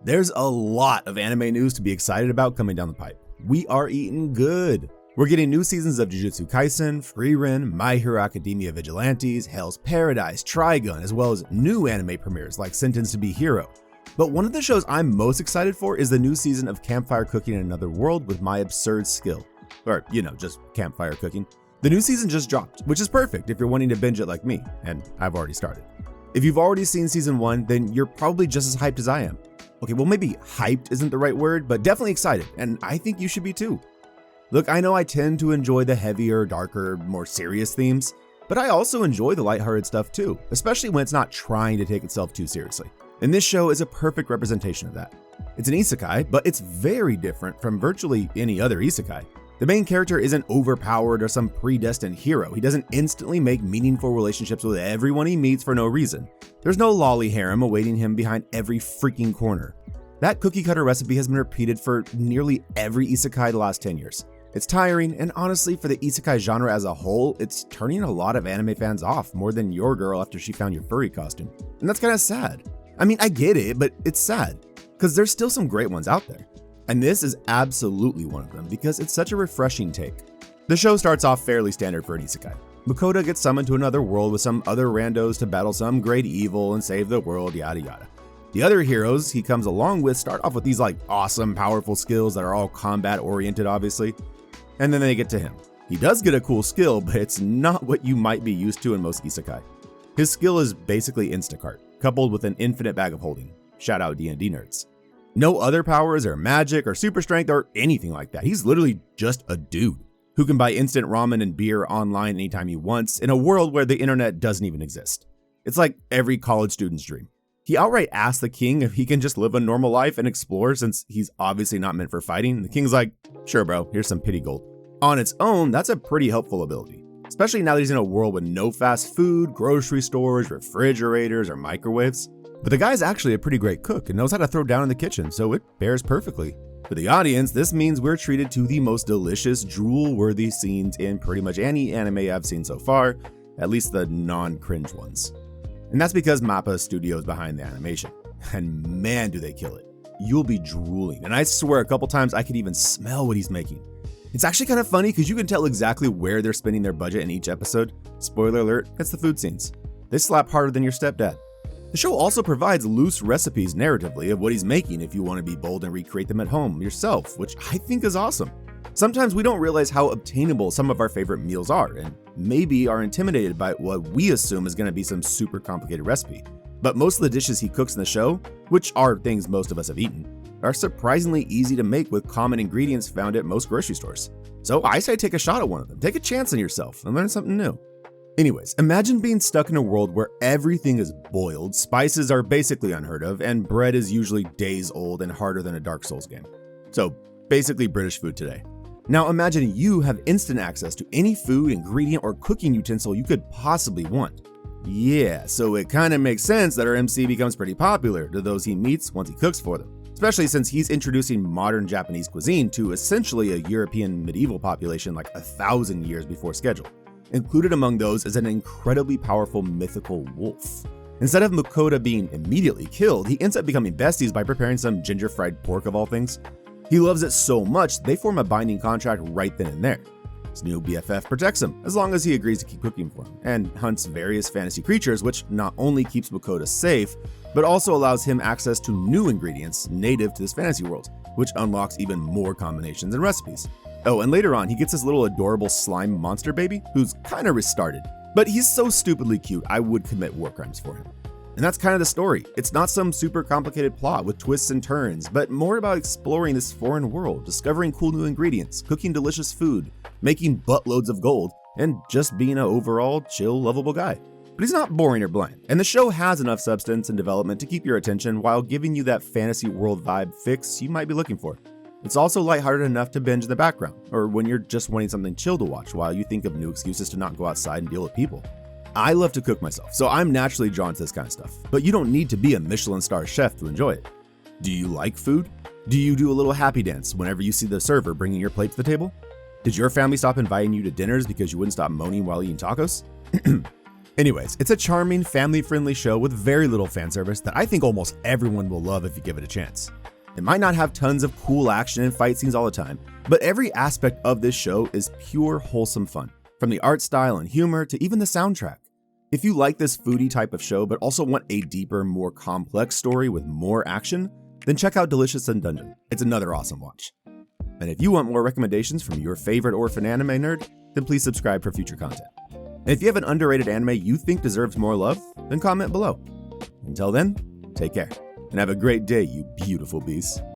There's a lot of anime news to be excited about coming down the pipe. We are eating good. We're getting new seasons of Jujutsu Kaisen, Frieren, My Hero Academia Vigilantes, Hell's Paradise, Trigun, as well as new anime premieres like Sentenced to be Hero. But one of the shows I'm most excited for is the new season of Campfire Cooking in Another World with My Absurd Skill. Or, just campfire cooking. The new season just dropped, which is perfect if you're wanting to binge it like me, and I've already started. If you've already seen season 1, then you're probably just as hyped as I am. Okay, well maybe hyped isn't the right word, but definitely excited, and I think you should be too. Look, I know I tend to enjoy the heavier, darker, more serious themes, but I also enjoy the lighthearted stuff too, especially when it's not trying to take itself too seriously. And this show is a perfect representation of that. It's an isekai, but it's very different from virtually any other isekai. The main character isn't overpowered or some predestined hero. He doesn't instantly make meaningful relationships with everyone he meets for no reason. There's no lolly harem awaiting him behind every freaking corner. That cookie cutter recipe has been repeated for nearly every isekai the last 10 years. It's tiring, and honestly, for the isekai genre as a whole, it's turning a lot of anime fans off more than your girl after she found your furry costume. And that's kind of sad. I mean, I get it, but it's sad, because there's still some great ones out there. And this is absolutely one of them because it's such a refreshing take. The show starts off fairly standard for an isekai. Makoto gets summoned to another world with some other randos to battle some great evil and save the world, yada yada. The other heroes he comes along with start off with these awesome, powerful skills that are all combat oriented, obviously. And then they get to him. He does get a cool skill, but it's not what you might be used to in most isekai. His skill is basically Instacart, coupled with an infinite bag of holding. Shout out D&D nerds. No other powers or magic or super strength or anything like that. He's literally just a dude who can buy instant ramen and beer online anytime he wants in a world where the internet doesn't even exist. It's like every college student's dream. He outright asks the king if he can just live a normal life and explore since he's obviously not meant for fighting. The king's like, sure bro, here's some pity gold. On its own, that's a pretty helpful ability, especially now that he's in a world with no fast food, grocery stores, refrigerators, or microwaves. But the guy's actually a pretty great cook and knows how to throw down in the kitchen, so it bears perfectly. For the audience, this means we're treated to the most delicious, drool-worthy scenes in pretty much any anime I've seen so far, at least the non-cringe ones. And that's because MAPPA Studios behind the animation. And man, do they kill it. You'll be drooling, and I swear a couple times I could even smell what he's making. It's actually kind of funny because you can tell exactly where they're spending their budget in each episode. Spoiler alert, it's the food scenes. They slap harder than your stepdad. The show also provides loose recipes narratively of what he's making if you want to be bold and recreate them at home yourself, which I think is awesome. Sometimes we don't realize how obtainable some of our favorite meals are, and maybe are intimidated by what we assume is going to be some super complicated recipe. But most of the dishes he cooks in the show, which are things most of us have eaten, are surprisingly easy to make with common ingredients found at most grocery stores. So I say take a shot at one of them, take a chance on yourself, and learn something new. Anyways, imagine being stuck in a world where everything is boiled, spices are basically unheard of, and bread is usually days old and harder than a Dark Souls game. So basically British food today. Now imagine you have instant access to any food, ingredient, or cooking utensil you could possibly want. Yeah, so it kind of makes sense that our MC becomes pretty popular to those he meets once he cooks for them, especially since he's introducing modern Japanese cuisine to essentially a European medieval population 1,000 years before schedule. Included among those is an incredibly powerful mythical wolf. Instead of Makoto being immediately killed, he ends up becoming besties by preparing some ginger fried pork of all things. He loves it so much, they form a binding contract right then and there. His new BFF protects him, as long as he agrees to keep cooking for him, and hunts various fantasy creatures, which not only keeps Makoto safe, but also allows him access to new ingredients native to this fantasy world, which unlocks even more combinations and recipes. Oh, and later on, he gets this little adorable slime monster baby, who's kinda restarted, but he's so stupidly cute, I would commit war crimes for him. And that's kind of the story. It's not some super complicated plot with twists and turns, but more about exploring this foreign world, discovering cool new ingredients, cooking delicious food, making buttloads of gold, and just being an overall chill, lovable guy. But he's not boring or bland, and the show has enough substance and development to keep your attention while giving you that fantasy world vibe fix you might be looking for. It's also lighthearted enough to binge in the background, or when you're just wanting something chill to watch while you think of new excuses to not go outside and deal with people. I love to cook myself, so I'm naturally drawn to this kind of stuff, but you don't need to be a Michelin star chef to enjoy it. Do you like food? Do you do a little happy dance whenever you see the server bringing your plate to the table? Did your family stop inviting you to dinners because you wouldn't stop moaning while eating tacos? Anyways, it's a charming, family-friendly show with very little fan service that I think almost everyone will love if you give it a chance. It might not have tons of cool action and fight scenes all the time, but every aspect of this show is pure wholesome fun, from the art style and humor to even the soundtrack. If you like this foodie type of show but also want a deeper, more complex story with more action, then check out Delicious in Dungeon. It's another awesome watch. And if you want more recommendations from your favorite orphan anime nerd, then please subscribe for future content. And if you have an underrated anime you think deserves more love, then comment below. Until then, take care, and have a great day, you beautiful beasts.